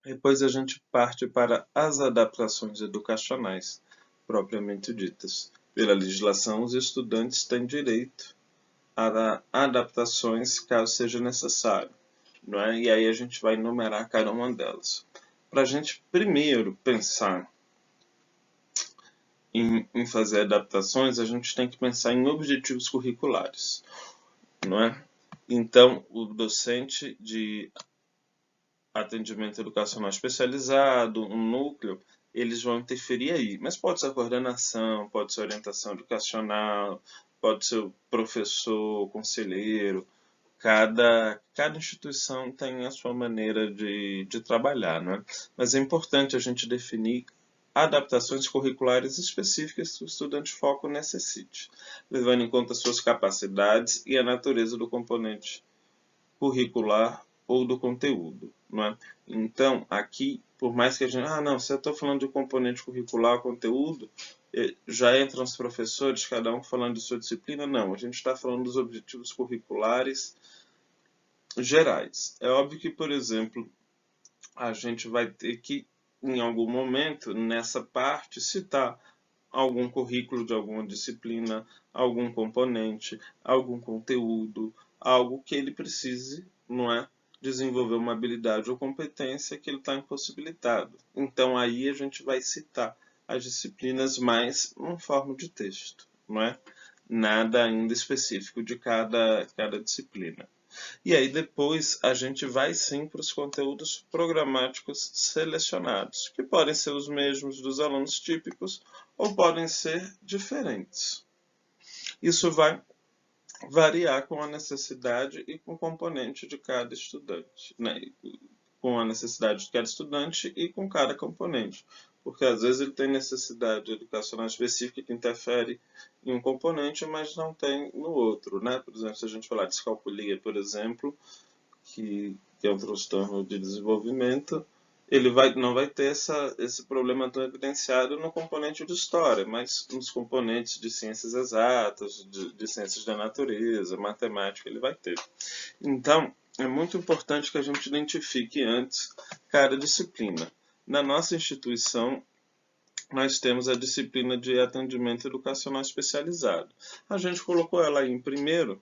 Depois a gente parte para as adaptações educacionais, propriamente ditas. Pela legislação, os estudantes têm direito a adaptações caso seja necessário, não é? E aí a gente vai enumerar cada uma delas. Para a gente primeiro pensar em fazer adaptações, a gente tem que pensar em objetivos curriculares, não é? Então, o docente de atendimento educacional especializado, um núcleo, eles vão interferir aí. Mas pode ser a coordenação, pode ser a orientação educacional, pode ser o professor, o conselheiro. Cada instituição tem a sua maneira de trabalhar, né? Mas é importante a gente definir adaptações curriculares específicas que o estudante foco necessite, levando em conta suas capacidades e a natureza do componente curricular ou do conteúdo, não é? Então, aqui, por mais que a gente, não, se eu estou falando de componente curricular, conteúdo, já entram os professores, cada um falando de sua disciplina, não, a gente está falando dos objetivos curriculares gerais. É óbvio que, por exemplo, a gente vai ter que, em algum momento, nessa parte, citar algum currículo de alguma disciplina, algum componente, algum conteúdo, algo que ele precise, não é, desenvolver uma habilidade ou competência que ele está impossibilitado. Então aí a gente vai citar as disciplinas mais em forma de texto, não é? Nada ainda específico de cada disciplina. E aí depois a gente vai sim para os conteúdos programáticos selecionados, que podem ser os mesmos dos alunos típicos ou podem ser diferentes. Isso vai variar com a necessidade e com o componente de cada estudante, né? Com a necessidade de cada estudante e com cada componente. Porque às vezes ele tem necessidade educacional específica que interfere em um componente, mas não tem no outro, né? Por exemplo, se a gente falar de descalculia, por exemplo, que é um transtorno de desenvolvimento, ele não vai ter esse problema tão evidenciado no componente de história, mas nos componentes de ciências exatas, de ciências da natureza, matemática, ele vai ter. Então, é muito importante que a gente identifique antes cada disciplina. Na nossa instituição, nós temos a disciplina de atendimento educacional especializado. A gente colocou ela aí em primeiro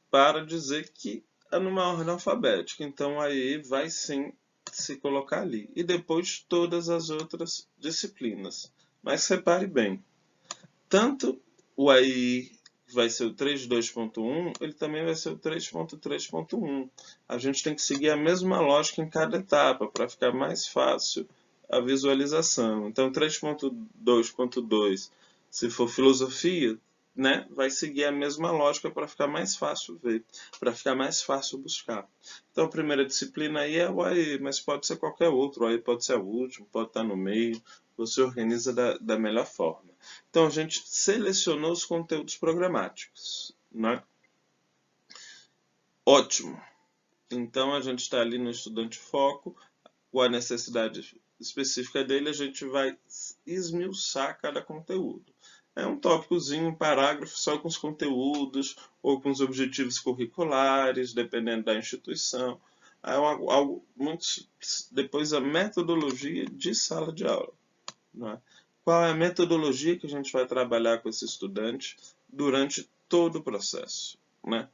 para dizer que é numa ordem alfabética. Então aí vai sim se colocar ali. E depois todas as outras disciplinas. Mas repare bem, tanto o AI vai ser o 3.2.1, ele também vai ser o 3.3.1. A gente tem que seguir a mesma lógica em cada etapa para ficar mais fácil a visualização. Então 3.2.2, se for filosofia, né, vai seguir a mesma lógica para ficar mais fácil ver, para ficar mais fácil buscar. Então a primeira disciplina aí é o AI, mas pode ser qualquer outro. O AI pode ser o último, pode estar no meio. Você organiza da melhor forma. Então a gente selecionou os conteúdos programáticos, né? Ótimo. Então a gente está ali no estudante foco, com a necessidade específica dele, a gente vai esmiuçar cada conteúdo. É um tópicozinho, um parágrafo só com os conteúdos ou com os objetivos curriculares, dependendo da instituição. É algo muito. Depois a metodologia de sala de aula. Né? Qual é a metodologia que a gente vai trabalhar com esse estudante durante todo o processo? Né?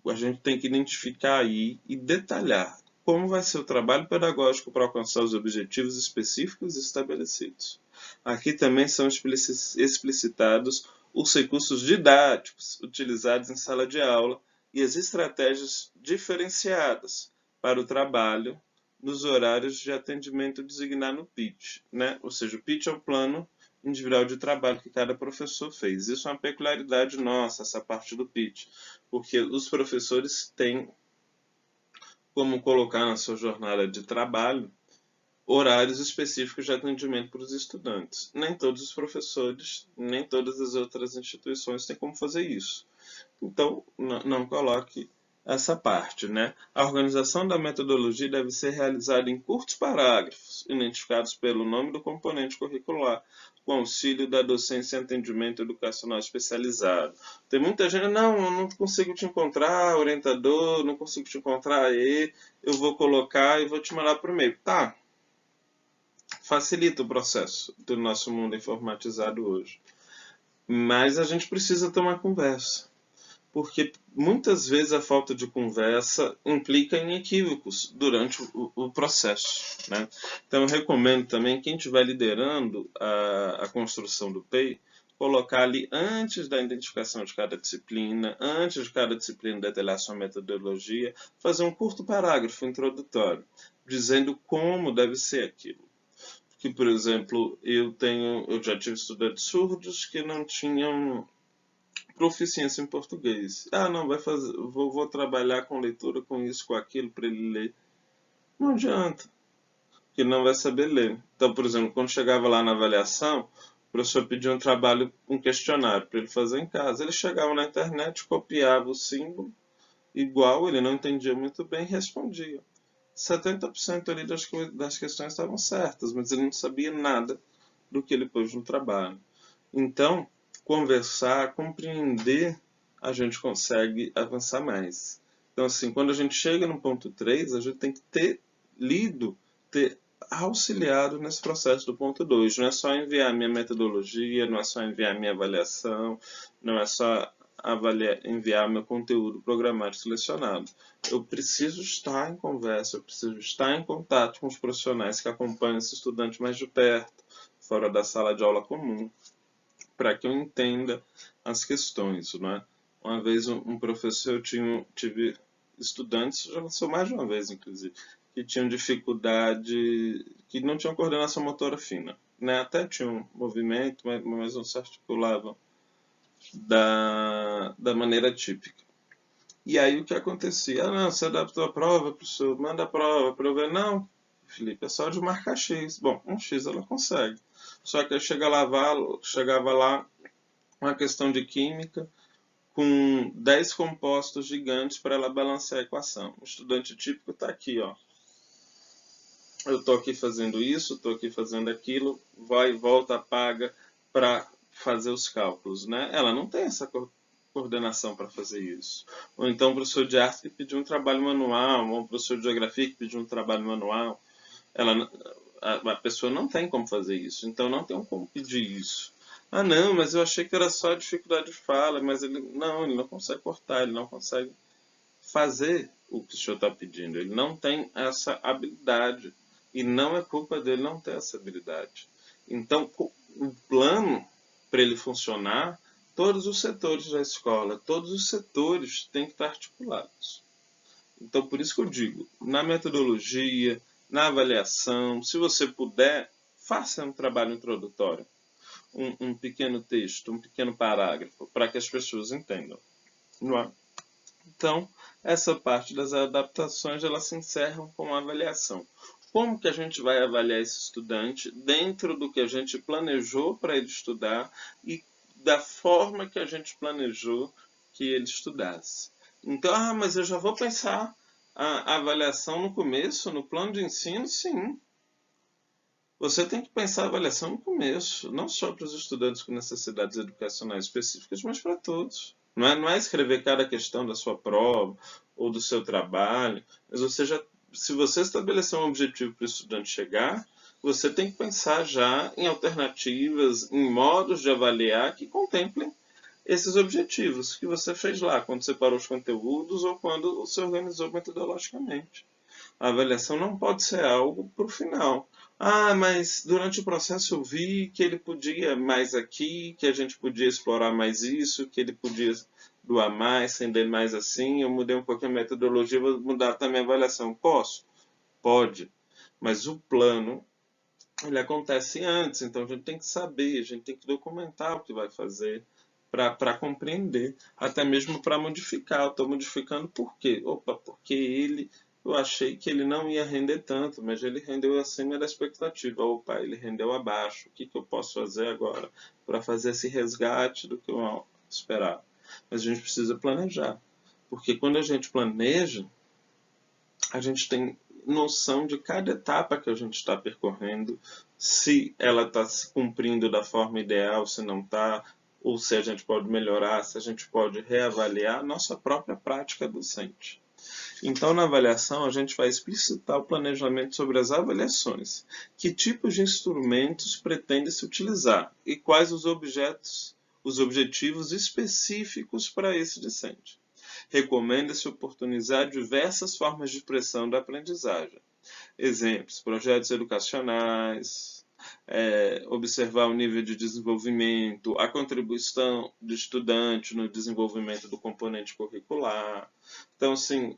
A gente tem que identificar aí e detalhar como vai ser o trabalho pedagógico para alcançar os objetivos específicos estabelecidos. Aqui também são explicitados os recursos didáticos utilizados em sala de aula e as estratégias diferenciadas para o trabalho nos horários de atendimento designado no PIT, né? Ou seja, o PIT é o plano individual de trabalho que cada professor fez. Isso é uma peculiaridade nossa, essa parte do PIT, porque os professores têm como colocar na sua jornada de trabalho horários específicos de atendimento para os estudantes. Nem todos os professores, nem todas as outras instituições têm como fazer isso. Então, não coloque essa parte, né? A organização da metodologia deve ser realizada em curtos parágrafos, identificados pelo nome do componente curricular, com auxílio da docência e atendimento educacional especializado. Tem muita gente, não, eu não consigo te encontrar, orientador, não consigo te encontrar aí, eu vou colocar e vou te mandar por e-mail. Tá, facilita o processo do nosso mundo informatizado hoje. Mas a gente precisa ter uma conversa, porque muitas vezes a falta de conversa implica em equívocos durante o processo, né? Então eu recomendo também, quem estiver liderando a construção do PEI, colocar ali, antes da identificação de cada disciplina, antes de cada disciplina detalhar sua metodologia, fazer um curto parágrafo introdutório, dizendo como deve ser aquilo. Que, por exemplo, eu já tive estudantes surdos que não tinham proficiência em português. Ah, não, vou trabalhar com leitura, com isso, com aquilo, para ele ler. Não adianta, que ele não vai saber ler. Então, por exemplo, quando chegava lá na avaliação, o professor pedia um trabalho, um questionário para ele fazer em casa. Ele chegava na internet, copiava o símbolo, igual, ele não entendia muito bem, e respondia. 70% ali das questões estavam certas, mas ele não sabia nada do que ele pôs no trabalho. Então, conversar, compreender, a gente consegue avançar mais. Então, assim, quando a gente chega no ponto 3, a gente tem que ter lido, ter auxiliado nesse processo do ponto 2. Não é só enviar minha metodologia, não é só enviar minha avaliação, não é só enviar meu conteúdo programático selecionado. Eu preciso estar em conversa, eu preciso estar em contato com os profissionais que acompanham esse estudante mais de perto, fora da sala de aula comum, para que eu entenda as questões, né? Uma vez um professor, eu tive estudantes, já aconteceu mais de uma vez, inclusive, que tinham dificuldade, que não tinham coordenação motora fina, né? Até tinham movimento, mas não se articulavam da maneira típica. E aí o que acontecia? Ah, não, você adaptou a prova, professor, manda a prova para eu ver. Não, Felipe, é só de marcar X. Bom, um X ela consegue. Só que eu chegava lá uma questão de química com 10 compostos gigantes para ela balancear a equação. O estudante típico está aqui, ó. Eu estou aqui fazendo isso, estou aqui fazendo aquilo, vai, volta, apaga para fazer os cálculos, né? Ela não tem essa coordenação para fazer isso. Ou então o professor de arte que pediu um trabalho manual, ou o professor de geografia que pediu um trabalho manual. A pessoa não tem como fazer isso, então não tem como pedir isso. Ah, não, mas eu achei que era só dificuldade de fala, mas ele não consegue cortar, ele não consegue fazer o que o senhor está pedindo. Ele não tem essa habilidade. E não é culpa dele não ter essa habilidade. Então, o plano, para ele funcionar, todos os setores da escola, todos os setores têm que estar articulados. Então, por isso que eu digo, na metodologia, na avaliação, se você puder, faça um trabalho introdutório, um pequeno texto, um pequeno parágrafo, para que as pessoas entendam. Não é? Então, essa parte das adaptações, elas se encerram com a avaliação. Como que a gente vai avaliar esse estudante dentro do que a gente planejou para ele estudar e da forma que a gente planejou que ele estudasse? Então, mas eu já vou pensar a avaliação no começo, no plano de ensino? Sim. Você tem que pensar a avaliação no começo, não só para os estudantes com necessidades educacionais específicas, mas para todos. Não é escrever cada questão da sua prova ou do seu trabalho, mas se você estabelecer um objetivo para o estudante chegar, você tem que pensar já em alternativas, em modos de avaliar que contemplem esses objetivos que você fez lá, quando separou os conteúdos ou quando você organizou metodologicamente. A avaliação não pode ser algo para o final. Ah, mas durante o processo eu vi que ele podia mais aqui, que a gente podia explorar mais isso, que ele podia doar mais, render mais assim. Eu mudei um pouquinho a metodologia, vou mudar também a avaliação. Posso? Pode. Mas o plano, ele acontece antes, então a gente tem que saber, a gente tem que documentar o que vai fazer para compreender, até mesmo para modificar. Eu estou modificando por quê? Opa, porque eu achei que ele não ia render tanto, mas ele rendeu acima da expectativa. Opa, ele rendeu abaixo. O que eu posso fazer agora para fazer esse resgate do que eu esperava? Mas a gente precisa planejar, porque quando a gente planeja, a gente tem noção de cada etapa que a gente está percorrendo, se ela está se cumprindo da forma ideal, se não está, ou se a gente pode melhorar, se a gente pode reavaliar a nossa própria prática docente. Então, na avaliação, a gente vai explicitar o planejamento sobre as avaliações, que tipos de instrumentos pretende-se utilizar e quais os objetivos específicos para esse discente. Recomenda-se oportunizar diversas formas de expressão da aprendizagem. Exemplos, projetos educacionais, observar o nível de desenvolvimento, a contribuição do estudante no desenvolvimento do componente curricular. Então, assim,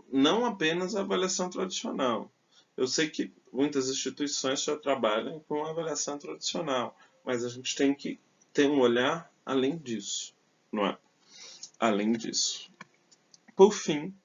não apenas a avaliação tradicional. Eu sei que muitas instituições já trabalham com a avaliação tradicional, mas a gente tem que ter um olhar além disso, não é? Além disso. Por fim,